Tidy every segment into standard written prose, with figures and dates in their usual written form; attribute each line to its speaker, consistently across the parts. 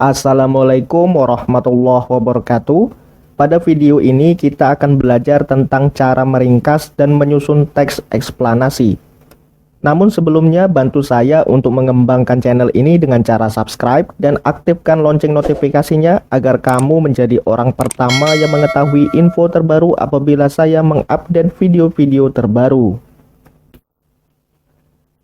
Speaker 1: Assalamualaikum warahmatullahi wabarakatuh. Pada video ini kita akan belajar tentang cara meringkas dan menyusun teks eksplanasi. Namun sebelumnya bantu saya untuk mengembangkan channel ini dengan cara subscribe dan aktifkan lonceng notifikasinya agar kamu menjadi orang pertama yang mengetahui info terbaru apabila saya mengupdate video-video terbaru.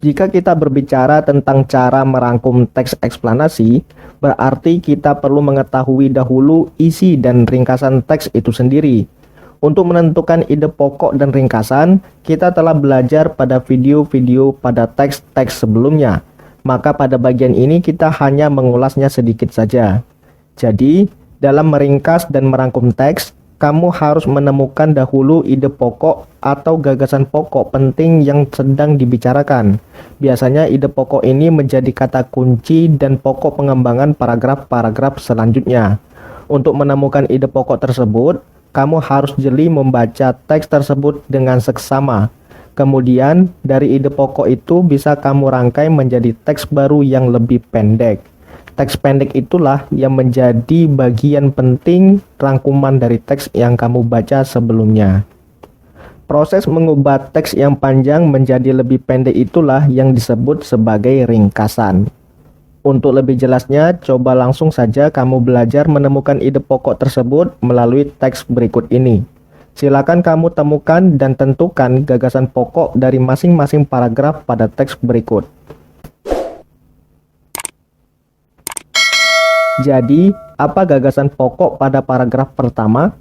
Speaker 1: Jika kita berbicara tentang cara merangkum teks eksplanasi, berarti kita perlu mengetahui dahulu isi dan ringkasan teks itu sendiri. Untuk menentukan ide pokok dan ringkasan, kita telah belajar pada video-video pada teks-teks sebelumnya. Maka pada bagian ini kita hanya mengulasnya sedikit saja. Jadi, dalam meringkas dan merangkum teks, kamu harus menemukan dahulu ide pokok atau gagasan pokok penting yang sedang dibicarakan. Biasanya ide pokok ini menjadi kata kunci dan pokok pengembangan paragraf-paragraf selanjutnya. Untuk menemukan ide pokok tersebut, kamu harus jeli membaca teks tersebut dengan seksama. Kemudian, dari ide pokok itu bisa kamu rangkai menjadi teks baru yang lebih pendek. Teks pendek itulah yang menjadi bagian penting rangkuman dari teks yang kamu baca sebelumnya. Proses mengubah teks yang panjang menjadi lebih pendek itulah yang disebut sebagai ringkasan. Untuk lebih jelasnya, coba langsung saja kamu belajar menemukan ide pokok tersebut melalui teks berikut ini. Silakan kamu temukan dan tentukan gagasan pokok dari masing-masing paragraf pada teks berikut. Jadi, apa gagasan pokok pada paragraf pertama?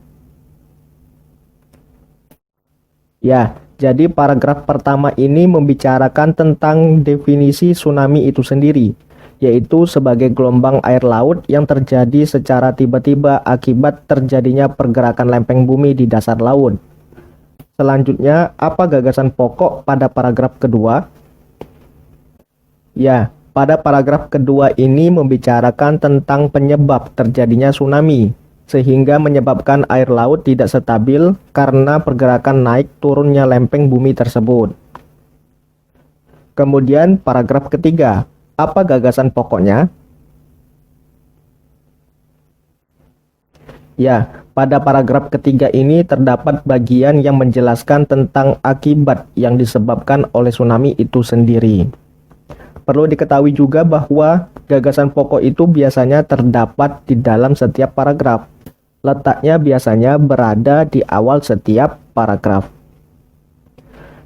Speaker 1: Ya, jadi paragraf pertama ini membicarakan tentang definisi tsunami itu sendiri, yaitu sebagai gelombang air laut yang terjadi secara tiba-tiba akibat terjadinya pergerakan lempeng bumi di dasar laut. Selanjutnya, apa gagasan pokok pada paragraf kedua? Ya, pada paragraf kedua ini membicarakan tentang penyebab terjadinya tsunami, sehingga menyebabkan air laut tidak stabil karena pergerakan naik turunnya lempeng bumi tersebut. Kemudian paragraf ketiga, apa gagasan pokoknya? Ya, pada paragraf ketiga ini terdapat bagian yang menjelaskan tentang akibat yang disebabkan oleh tsunami itu sendiri. Perlu diketahui juga bahwa gagasan pokok itu biasanya terdapat di dalam setiap paragraf. Letaknya biasanya berada di awal setiap paragraf.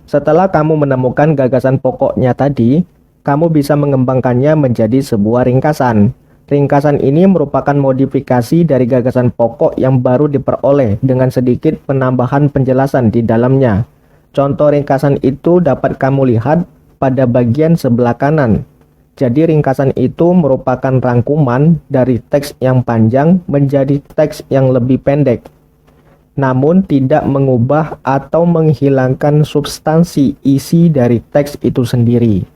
Speaker 1: Setelah kamu menemukan gagasan pokoknya tadi, kamu bisa mengembangkannya menjadi sebuah ringkasan. Ringkasan ini merupakan modifikasi dari gagasan pokok yang baru diperoleh dengan sedikit penambahan penjelasan di dalamnya. Contoh ringkasan itu dapat kamu lihat pada bagian sebelah kanan. Jadi ringkasan itu merupakan rangkuman dari teks yang panjang menjadi teks yang lebih pendek, namun tidak mengubah atau menghilangkan substansi isi dari teks itu sendiri.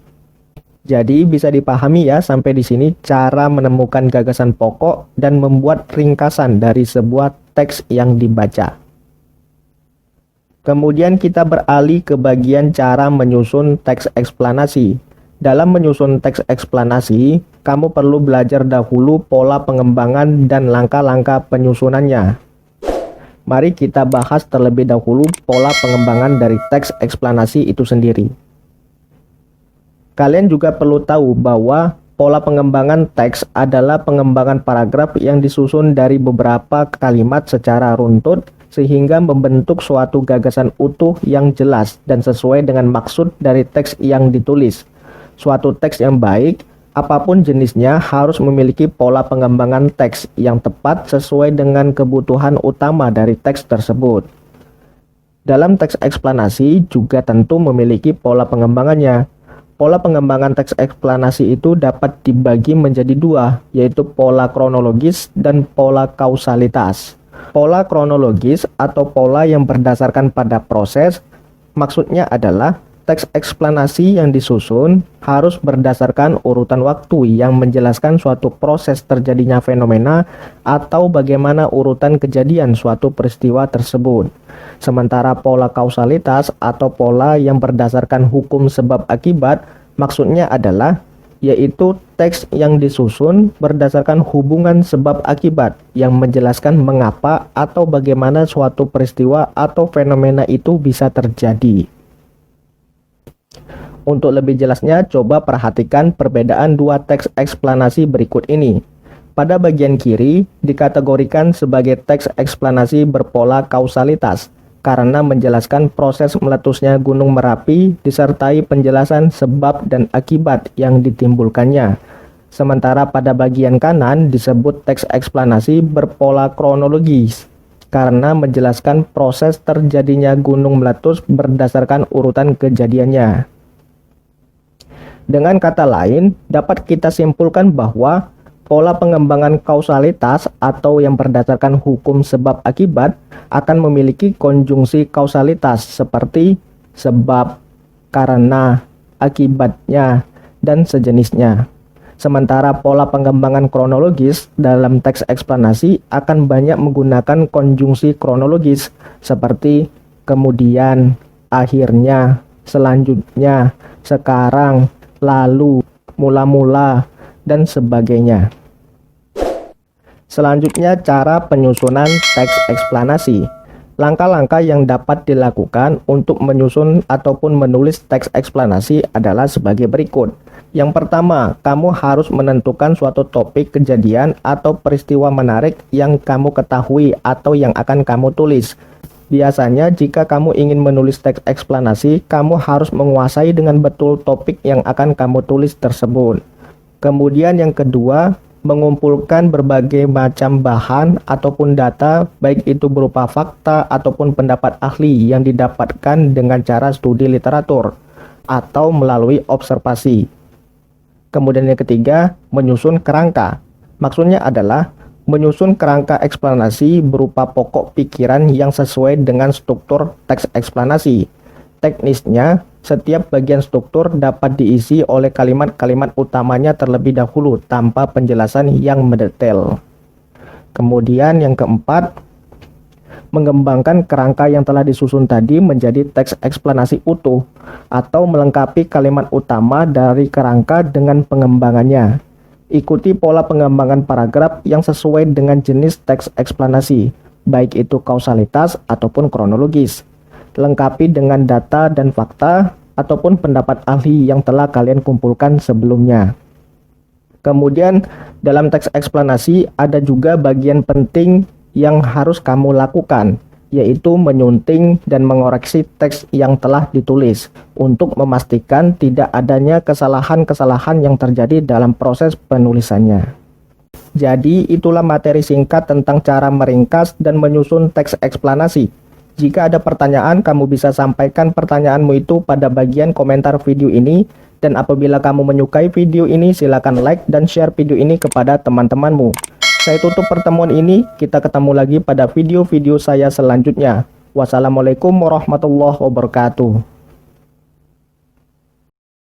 Speaker 1: Jadi bisa dipahami ya sampai di sini cara menemukan gagasan pokok dan membuat ringkasan dari sebuah teks yang dibaca. Kemudian kita beralih ke bagian cara menyusun teks eksplanasi. Dalam menyusun teks eksplanasi, kamu perlu belajar dahulu pola pengembangan dan langkah-langkah penyusunannya. Mari kita bahas terlebih dahulu pola pengembangan dari teks eksplanasi itu sendiri. Kalian juga perlu tahu bahwa pola pengembangan teks adalah pengembangan paragraf yang disusun dari beberapa kalimat secara runtut sehingga membentuk suatu gagasan utuh yang jelas dan sesuai dengan maksud dari teks yang ditulis. Suatu teks yang baik, apapun jenisnya, harus memiliki pola pengembangan teks yang tepat sesuai dengan kebutuhan utama dari teks tersebut. Dalam teks eksplanasi juga tentu memiliki pola pengembangannya. Pola pengembangan teks eksplanasi itu dapat dibagi menjadi dua, yaitu pola kronologis dan pola kausalitas. Pola kronologis atau pola yang berdasarkan pada proses, maksudnya adalah teks eksplanasi yang disusun harus berdasarkan urutan waktu yang menjelaskan suatu proses terjadinya fenomena atau bagaimana urutan kejadian suatu peristiwa tersebut. Sementara pola kausalitas atau pola yang berdasarkan hukum sebab akibat, maksudnya adalah yaitu teks yang disusun berdasarkan hubungan sebab akibat yang menjelaskan mengapa atau bagaimana suatu peristiwa atau fenomena itu bisa terjadi. Untuk lebih jelasnya, coba perhatikan perbedaan dua teks eksplanasi berikut ini. Pada bagian kiri dikategorikan sebagai teks eksplanasi berpola kausalitas karena menjelaskan proses meletusnya Gunung Merapi disertai penjelasan sebab dan akibat yang ditimbulkannya. Sementara pada bagian kanan disebut teks eksplanasi berpola kronologis karena menjelaskan proses terjadinya gunung meletus berdasarkan urutan kejadiannya. Dengan kata lain, dapat kita simpulkan bahwa pola pengembangan kausalitas atau yang berdasarkan hukum sebab akibat akan memiliki konjungsi kausalitas seperti sebab, karena, akibatnya, dan sejenisnya. Sementara pola pengembangan kronologis dalam teks eksplanasi akan banyak menggunakan konjungsi kronologis seperti kemudian, akhirnya, selanjutnya, sekarang, lalu, mula-mula, dan sebagainya. Selanjutnya, cara penyusunan teks eksplanasi. Langkah-langkah yang dapat dilakukan untuk menyusun ataupun menulis teks eksplanasi adalah sebagai berikut. Yang pertama, kamu harus menentukan suatu topik kejadian atau peristiwa menarik yang kamu ketahui atau yang akan kamu tulis. Biasanya, jika kamu ingin menulis teks eksplanasi, kamu harus menguasai dengan betul topik yang akan kamu tulis tersebut. Kemudian yang kedua, mengumpulkan berbagai macam bahan ataupun data, baik itu berupa fakta ataupun pendapat ahli yang didapatkan dengan cara studi literatur atau melalui observasi. Kemudian yang ketiga, menyusun kerangka. Maksudnya adalah menyusun kerangka eksplanasi berupa pokok pikiran yang sesuai dengan struktur teks eksplanasi. Teknisnya, setiap bagian struktur dapat diisi oleh kalimat-kalimat utamanya terlebih dahulu tanpa penjelasan yang mendetail. Kemudian yang keempat, mengembangkan kerangka yang telah disusun tadi menjadi teks eksplanasi utuh atau melengkapi kalimat utama dari kerangka dengan pengembangannya. Ikuti pola pengembangan paragraf yang sesuai dengan jenis teks eksplanasi, baik itu kausalitas ataupun kronologis. Lengkapi dengan data dan fakta ataupun pendapat ahli yang telah kalian kumpulkan sebelumnya. Kemudian dalam teks eksplanasi ada juga bagian penting yang harus kamu lakukan, yaitu menyunting dan mengoreksi teks yang telah ditulis untuk memastikan tidak adanya kesalahan-kesalahan yang terjadi dalam proses penulisannya. Jadi itulah materi singkat tentang cara meringkas dan menyusun teks eksplanasi. Jika ada pertanyaan, kamu bisa sampaikan pertanyaanmu itu pada bagian komentar video ini. Dan apabila kamu menyukai video ini, silakan like dan share video ini kepada teman-temanmu. Saya tutup pertemuan ini, kita ketemu lagi pada video-video saya selanjutnya. Wassalamualaikum warahmatullahi wabarakatuh.